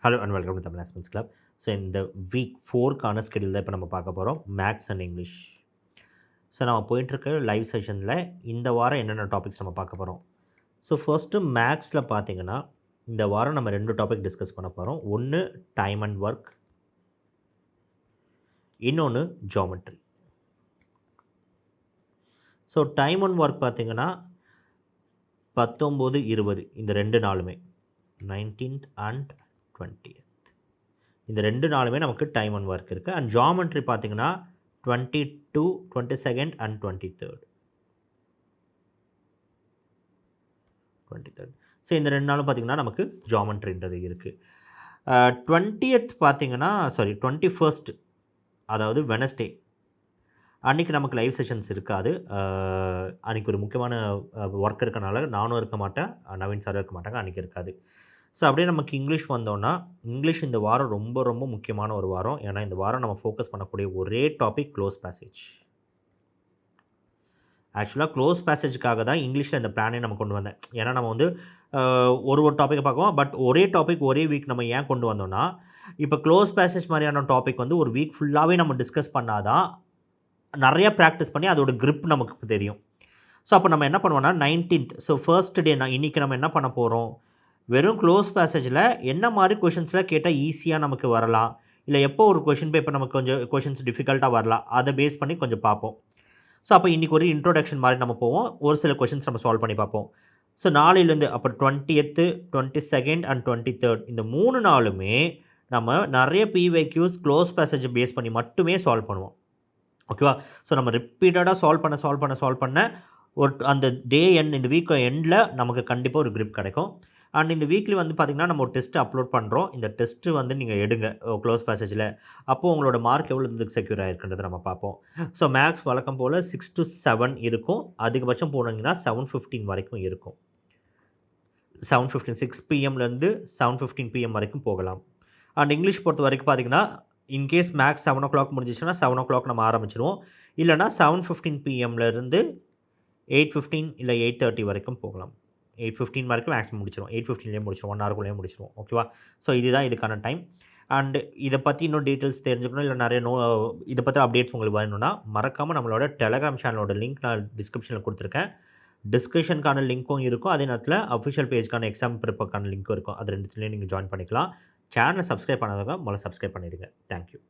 Hello and welcome to Tamil aspirants club. So இந்த week 4க்கான schedule தான் இப்போ நம்ம பார்க்க போகிறோம். Maths and English. ஸோ நம்ம போயிட்டுருக்க லைவ் செஷனில் இந்த வாரம் என்னென்ன டாபிக்ஸ் நம்ம பார்க்க போகிறோம். ஸோ ஃபர்ஸ்ட்டு மேக்ஸில் பார்த்தீங்கன்னா இந்த வாரம் நம்ம 2 டாபிக் டிஸ்கஸ் பண்ண போகிறோம். ஒன்று டைம் அண்ட் ஒர்க், இன்னொன்று geometry. So time and work பார்த்தீங்கன்னா 19, 20 இந்த 2 நாளுமே 19th அண்ட் 20th இந்த 2 நாளுமே நமக்கு டைம் அண்ட் ஒர்க் இருக்குது. அண்ட் ஜியோமெட்ரி பார்த்தீங்கன்னா 22, 22nd அண்ட் 23rd. ஸோ இந்த 2 நாளும் பார்த்தீங்கன்னா நமக்கு ஜியோமெட்ரின்றது இருக்குது. 20th பார்த்தீங்கன்னா 21st அதாவது வெனஸ்டே அன்றைக்கி நமக்கு லைவ் செஷன்ஸ் இருக்காது. அன்றைக்கி ஒரு முக்கியமான ஒர்க் இருக்கனால நானும் இருக்க மாட்டேன், நவீன் சார் இருக்க மாட்டாங்க, அன்றைக்கி இருக்காது. ஸோ அப்படியே நமக்கு இங்கிலீஷ் வந்தோன்னா, இங்கிலீஷ் இந்த வாரம் ரொம்ப ரொம்ப முக்கியமான ஒரு வாரம். ஏன்னா இந்த வாரம் நம்ம ஃபோக்கஸ் பண்ணக்கூடிய ஒரே டாபிக் க்ளோஸ் பேசேஜ். ஆக்சுவலாக க்ளோஸ் பேசேஜுக்காக தான் இங்கிலீஷில் இந்த பிளானே நம்ம கொண்டு வந்தேன். ஏன்னா நம்ம வந்து ஒரு டாப்பிக்கை பார்க்குவோம். பட் ஒரே டாபிக் ஒரே வீக் நம்ம ஏன் கொண்டு வந்தோம்னா, இப்போ க்ளோஸ் பேசேஜ் மாதிரியான டாபிக் வந்து ஒரு வீக் ஃபுல்லாகவே நம்ம டிஸ்கஸ் பண்ணால் தான் நிறைய ப்ராக்டிஸ் பண்ணி அதோட கிரிப் நமக்கு தெரியும். ஸோ அப்போ நம்ம என்ன பண்ணுவோம்னா 19th ஸோ ஃபர்ஸ்ட் டே இன்றைக்கி நம்ம என்ன பண்ண போகிறோம், வெறும் க்ளோஸ் பேசேஜில் என்ன மாதிரி கொஷின்ஸ்லாம் கேட்டால் ஈஸியாக நமக்கு வரலாம், இல்லை எப்போ ஒரு கொஷின் பேப்பர் நமக்கு கொஞ்சம் கொஷின்ஸ் டிஃபிகல்ட்டாக வரலாம், அதை பேஸ் பண்ணி கொஞ்சம் பார்ப்போம். ஸோ அப்போ இன்றைக்கி ஒரு இன்ட்ரோடக்ஷன் மாதிரி நம்ம போவோம். ஒரு சில கொஷின்ஸ் நம்ம சால்வ் பண்ணி பார்ப்போம். ஸோ நாளையிலேருந்து அப்போ 20th, 22nd அண்ட் 23rd இந்த 3 நாளுமே நம்ம நிறைய பிவைக்யூஸ் க்ளோஸ் பேசேஜ் பேஸ் பண்ணி மட்டுமே சால்வ் பண்ணுவோம். ஓகேவா? ஸோ நம்ம ரிப்பீட்டடாக சால்வ் பண்ண ஒரு அந்த டே எண்ட் இந்த வீக் எண்டில் நமக்கு கண்டிப்பாக ஒரு கிரிப் கிடைக்கும். அண்ட் இந்த வீக்லி வந்து பார்த்திங்கன்னா நம்ம ஒரு டெஸ்ட்டு அப்லோட் பண்ணுறோம். இந்த டெஸ்ட்டு வந்து நீங்கள் எடுங்க க்ளோஸ் பேசேஜில். அப்போது உங்களோட மார்க் எவ்வளோ இதுக்கு செக்யூர் ஆகிருக்குன்றதை நம்ம பார்ப்போம். ஸோ மேக்ஸ் வழக்கம் போல் 6 to 7 இருக்கும். அதிகபட்சம் போனீங்கன்னா 7:15 வரைக்கும் இருக்கும். 7:15 6 PM-லேருந்து 7:15 PM வரைக்கும் போகலாம். அண்ட் இங்கிலீஷ் பொறுத்த வரைக்கும் பார்த்திங்கன்னா இன்கேஸ் மேக்ஸ் 7 o'clock முடிஞ்சிச்சுன்னா 7 o'clock நம்ம ஆரம்பிச்சிருவோம். இல்லைனா 7:15 PM-லேருந்து 8:15 இல்லை 8:30 வரைக்கும் போகலாம். 8:15 வரைக்கும் மேக்ஸிமம் முடிச்சிடும். 8:15 முடிச்சிடும். 1 hourக்குள்ளேயே முடிச்சிடுவோம். ஓகேவா? ஸோ இதுதான் இதுக்கான டைம். அண்ட் இதை பற்றி இன்னும் டீட்டெயில்ஸ் தெரிஞ்சுக்கணும், இல்லை நிறைய இதை பற்றி அப்டேட்ஸ் உங்களுக்கு வேணும்னா மறக்காமல் நம்மளோட டெலகிராம் சேனலோட லிங்க் நான் டிஸ்கிரிப்ஷனில் கொடுத்துருக்கேன். டிஸ்கஷனுக்கான லிங்க்கும் இருக்கும். அதே நேரத்தில் அஃபிஷியல் பேஜ்க்கான எக்ஸாம் ப்ரிப்பருக்கான லிங்க்கும் இருக்கும். அது ரெண்டுத்துலேயும் நீங்கள் ஜாயின் பண்ணிக்கலாம். சேனலை சப்ஸ்கிரைப் பண்ணாதவங்க முதல்ல சப்ஸ்கிரைப் பண்ணிவிடுங்க. தேங்க்யூ.